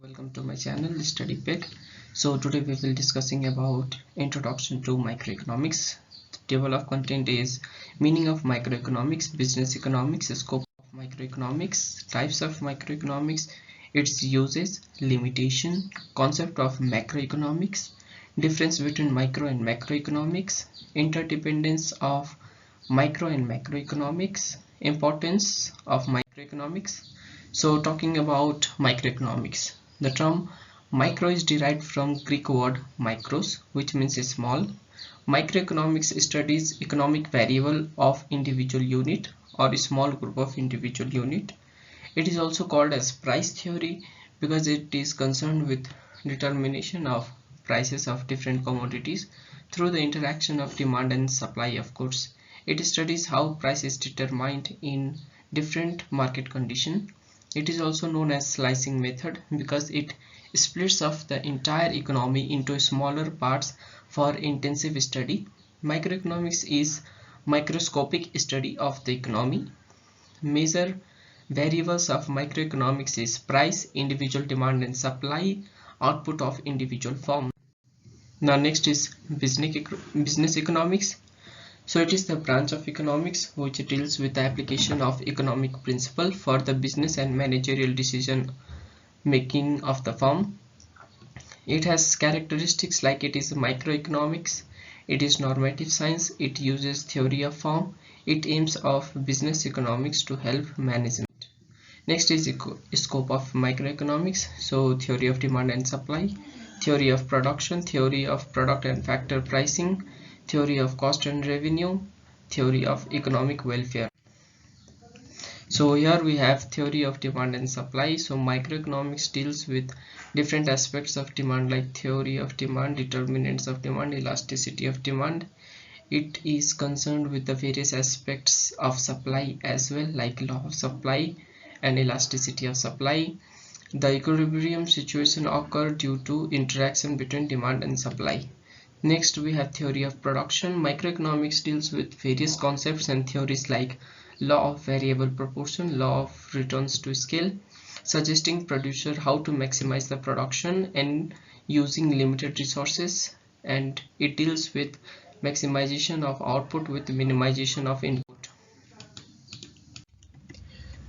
Welcome to my channel Study Pick. So today we will discussing about introduction to microeconomics. The table of content is meaning of microeconomics, business economics, scope of microeconomics, types of microeconomics, its uses, limitation, concept of macroeconomics, difference between micro and macroeconomics, interdependence of micro and macroeconomics, importance of microeconomics. So talking about microeconomics, the term micro is derived from Greek word micros, which means small. Microeconomics studies economic variable of individual unit or a small group of individual unit. It is also called as price theory because it is concerned with determination of prices of different commodities through the interaction of demand and supply of goods. It studies how price is determined in different market conditions. It is also known as slicing method because it splits off the entire economy into smaller parts for intensive study. Microeconomics is microscopic study of the economy. Major variables of microeconomics is price, individual demand and supply, output of individual firm. Now next is business economics. So it is the branch of economics which deals with the application of economic principle for the business and managerial decision making of the firm. It has characteristics like it is microeconomics, it is normative science, it uses theory of firm, it aims of business economics to help management. Next is scope of microeconomics. So theory of demand and supply, theory of production, theory of product and factor pricing, theory of cost and revenue, theory of economic welfare. So here we have theory of demand and supply. So microeconomics deals with different aspects of demand like theory of demand, determinants of demand, elasticity of demand. It is concerned with the various aspects of supply as well, like law of supply and elasticity of supply. The equilibrium situation occurs due to interaction between demand and supply. Next we have theory of production. Microeconomics deals with various concepts and theories like law of variable proportion, law of returns to scale, suggesting producer how to maximize the production and using limited resources, and it deals with maximization of output with minimization of input.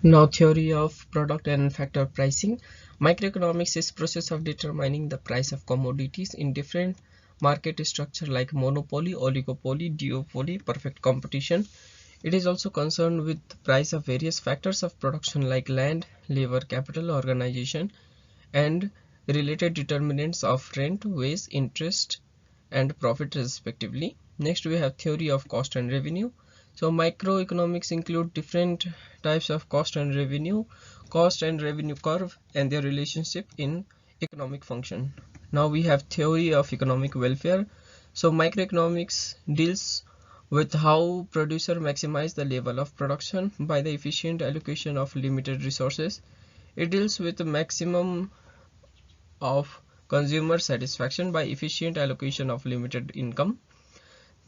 Now theory of product and factor pricing. Microeconomics is process of determining the price of commodities in different market structure like monopoly, oligopoly, duopoly, perfect competition. It is also concerned with the price of various factors of production like land, labor, capital, organization, and related determinants of rent, wage, interest, and profit respectively. Next we have theory of cost and revenue. So microeconomics include different types of cost and revenue curve and their relationship in economic function. Now we have theory of economic welfare. So microeconomics deals with how producer maximize the level of production by the efficient allocation of limited resources. It deals with the maximum of consumer satisfaction by efficient allocation of limited income.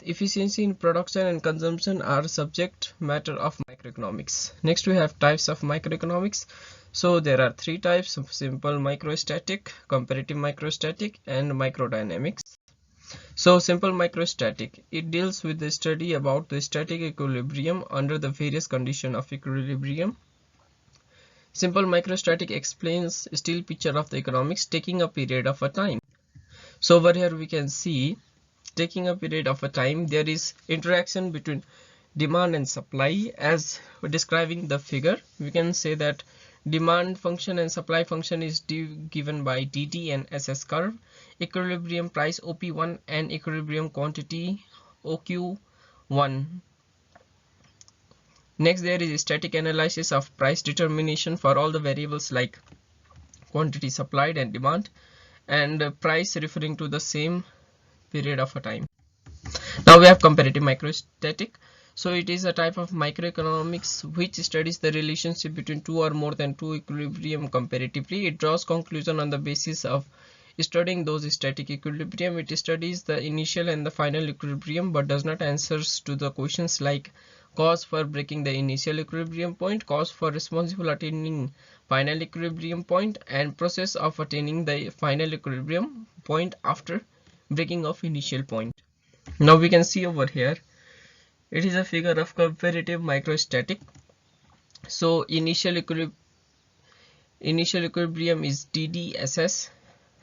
Efficiency in production and consumption are subject matter of microeconomics. Next we have types of microeconomics. So there are three types: simple microstatic, comparative microstatic, and microdynamics. So simple microstatic, it deals with the study about the static equilibrium under the various conditions of equilibrium. Simple microstatic explains still picture of the economics taking a period of a time. So over here we can see taking a period of a time there is interaction between demand and supply. As describing the figure, we can say that demand function and supply function is given by dt and ss curve, equilibrium price op1 and equilibrium quantity oq1. Next there is static analysis of price determination for all the variables like quantity supplied and demand, and price referring to the same period of a time. Now we have comparative microstatic. So it is a type of microeconomics which studies the relationship between two or more than two equilibrium comparatively. It draws conclusion on the basis of studying those static equilibrium. It studies the initial and the final equilibrium but does not answer to the questions like cause for breaking the initial equilibrium point, cause for responsible attaining final equilibrium point, and process of attaining the final equilibrium point after breaking of initial point. Now we can see over here, it is a figure of comparative microstatic. So initial equilibrium is DDSS,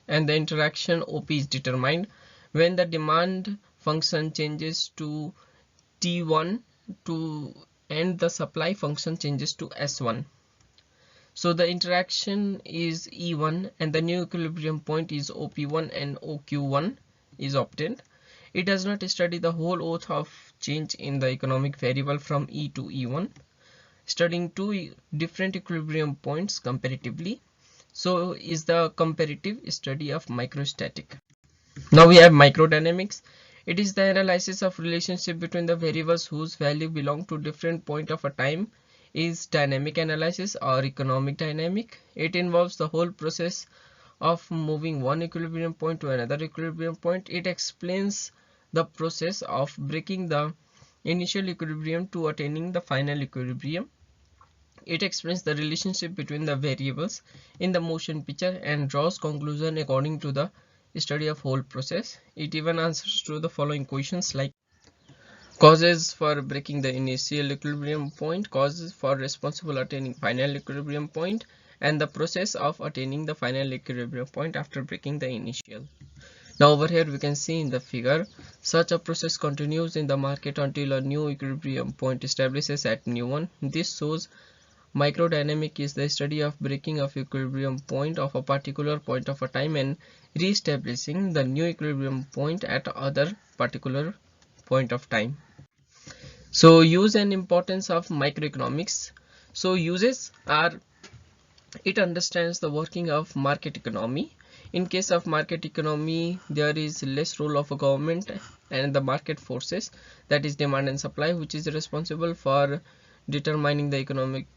and the interaction OP is determined when the demand function changes to T1 to and the supply function changes to S1. So the interaction is E1 and the new equilibrium point is OP1 and OQ1 is obtained. It does not study the whole oath of change in the economic variable from E to E1, studying two different equilibrium points comparatively. So is the comparative study of microstatic. Now we have microdynamics. It is the analysis of relationship between the variables whose value belong to different point of a time. Is dynamic analysis or economic dynamic. It involves the whole process of moving one equilibrium point to another equilibrium point. It explains the process of breaking the initial equilibrium to attaining the final equilibrium. It explains the relationship between the variables in the motion picture and draws conclusion according to the study of whole process. It even answers to the following questions like causes for breaking the initial equilibrium point, causes for responsible attaining final equilibrium point, and the process of attaining the final equilibrium point after breaking the initial. Now over here we can see in the figure, such a process continues in the market until a new equilibrium point establishes at new one. This shows microdynamic is the study of breaking of equilibrium point of a particular point of a time and re-establishing the new equilibrium point at other particular point of time. So use and importance of microeconomics. So uses are, it understands the working of market economy. In case of market economy, there is less role of a government and the market forces, that is demand and supply, which is responsible for determining the economic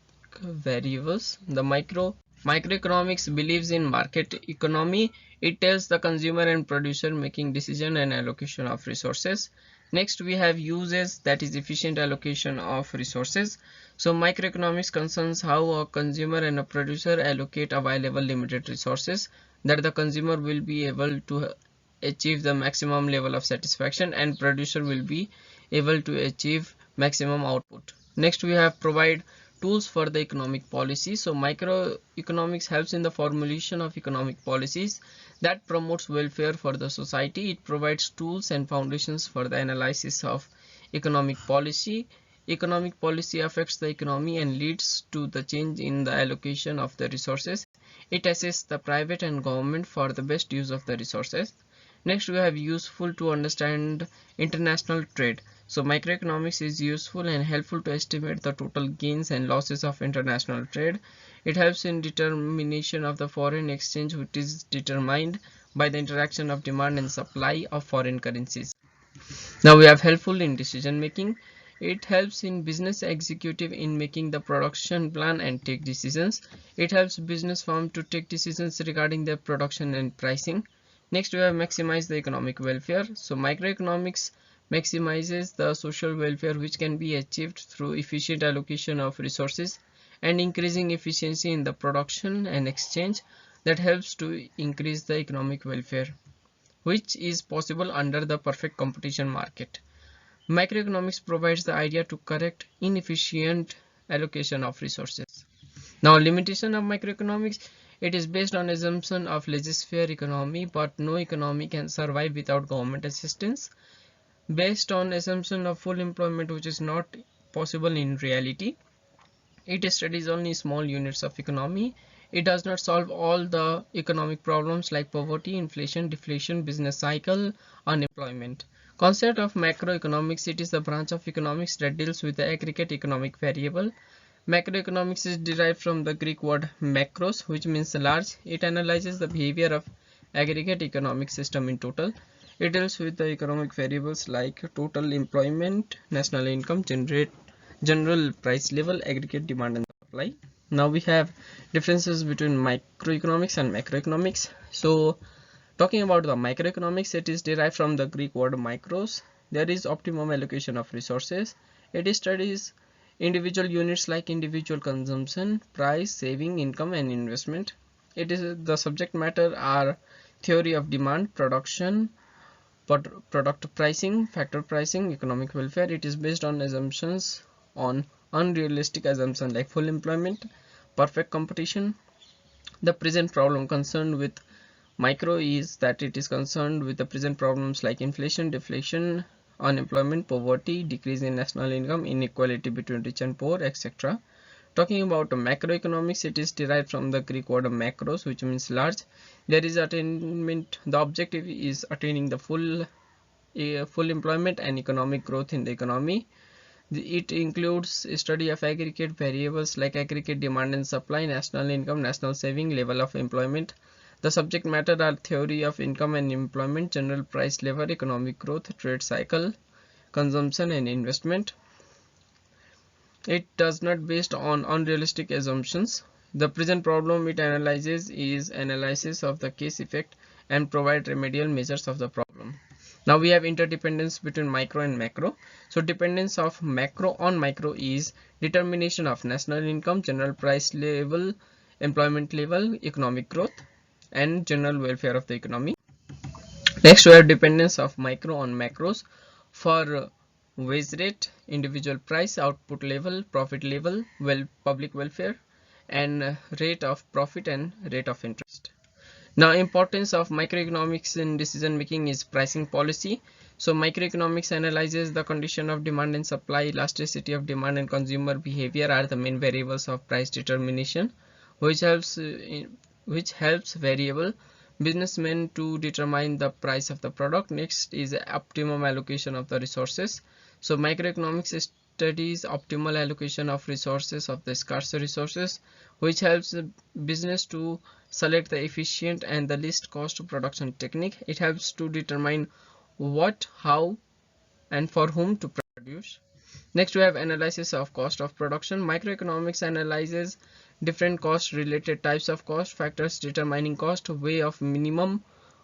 variables. The microeconomics believes in market economy. It tells the consumer and producer making decision and allocation of resources. Next we have uses, that is efficient allocation of resources. So microeconomics concerns how a consumer and a producer allocate available limited resources that the consumer will be able to achieve the maximum level of satisfaction and producer will be able to achieve maximum output. Next we have provide tools for the economic policy. So microeconomics helps in the formulation of economic policies that promotes welfare for the society. It provides tools and foundations for the analysis of economic policy. Economic policy affects the economy and leads to the change in the allocation of the resources. It assists the private and government for the best use of the resources. Next we have useful to understand international trade. So microeconomics is useful and helpful to estimate the total gains and losses of international trade. It helps in determination of the foreign exchange, which is determined by the interaction of demand and supply of foreign currencies. Now we have helpful in decision making. It helps in business executive in making the production plan and take decisions. It helps business firm to take decisions regarding their production and pricing. Next we have maximize the economic welfare. So microeconomics maximizes the social welfare which can be achieved through efficient allocation of resources and increasing efficiency in the production and exchange that helps to increase the economic welfare, which is possible under the perfect competition market. Microeconomics provides the idea to correct inefficient allocation of resources. Now limitation of microeconomics, it is based on assumption of laissez-faire economy, but no economy can survive without government assistance. Based on assumption of full employment, which is not possible in reality. It studies only small units of economy. It does not solve all the economic problems like poverty, inflation, deflation, business cycle, unemployment. Concept of macroeconomics, it is the branch of economics that deals with the aggregate economic variable. Macroeconomics is derived from the Greek word macros, which means large. It analyzes the behavior of aggregate economic system in total. It deals with the economic variables like total employment, national income, general price level, aggregate demand and supply. Now we have differences between microeconomics and macroeconomics. So talking about the microeconomics, it is derived from the Greek word micros. There is optimum allocation of resources. It studies individual units like individual consumption, price, saving, income, and investment. It is the subject matter are theory of demand, production, product pricing, factor pricing, economic welfare. It is based on assumptions on unrealistic assumptions like full employment, perfect competition. The present problem concerned with micro is that it is concerned with the present problems like inflation, deflation, unemployment, poverty, decrease in national income, inequality between rich and poor, etc. Talking about macroeconomics, it is derived from the Greek word macros, which means large. There is attainment. The objective is attaining the full employment and economic growth in the economy. It includes a study of aggregate variables like aggregate demand and supply, national income, national saving, level of employment. The subject matter are theory of income and employment, general price level, economic growth, trade cycle, consumption, and investment. It does not based on unrealistic assumptions. The present problem it analyzes is analysis of the case effect and provide remedial measures of the problem. Now we have interdependence between micro and macro. So dependence of macro on micro is determination of national income, general price level, employment level, economic growth, and general welfare of the economy. Next we have dependence of micro on macros for wage rate, individual price, output level, profit level, public welfare, and rate of profit and rate of interest. Now importance of microeconomics in decision making is pricing policy. So microeconomics analyzes the condition of demand and supply, elasticity of demand and consumer behavior are the main variables of price determination, which helps variable businessmen to determine the price of the product. Next is optimum allocation of the resources. So microeconomics studies optimal allocation of resources, of the scarce resources, which helps business to select the efficient and the least cost production technique. It helps to determine what, how, and for whom to produce. Next we have analysis of cost of production. Microeconomics analyzes different cost related types of cost, factors determining cost, way of minimum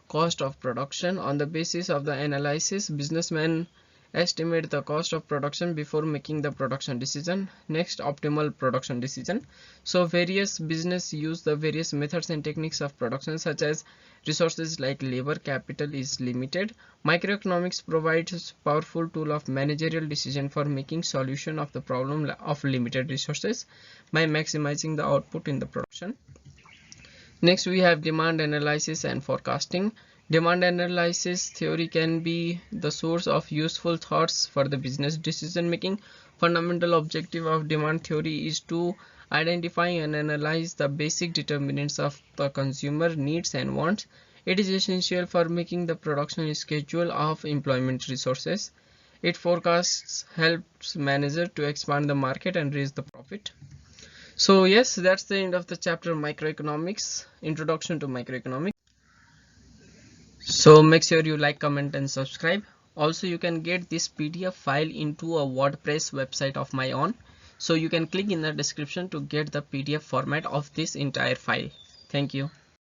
cost of production. On the basis of the analysis, businessmen estimate the cost of production before making the production decision. Next, optimal production decision. So various business use the various methods and techniques of production, such as resources like labor, capital is limited. Microeconomics provides powerful tool of managerial decision for making solution of the problem of limited resources by maximizing the output in the production. Next we have demand analysis and forecasting. Demand analysis theory can be the source of useful thoughts for the business decision making. Fundamental objective of demand theory is to identify and analyze the basic determinants of the consumer needs and wants. It is essential for making the production schedule of employment resources. It forecasts helps manager to expand the market and raise the profit. So yes, that's the end of the chapter microeconomics, introduction to microeconomics. So make sure you like, comment, and subscribe. Also you can get this PDF file into a WordPress website of my own, so you can click in the description to get the PDF format of this entire file. Thank you.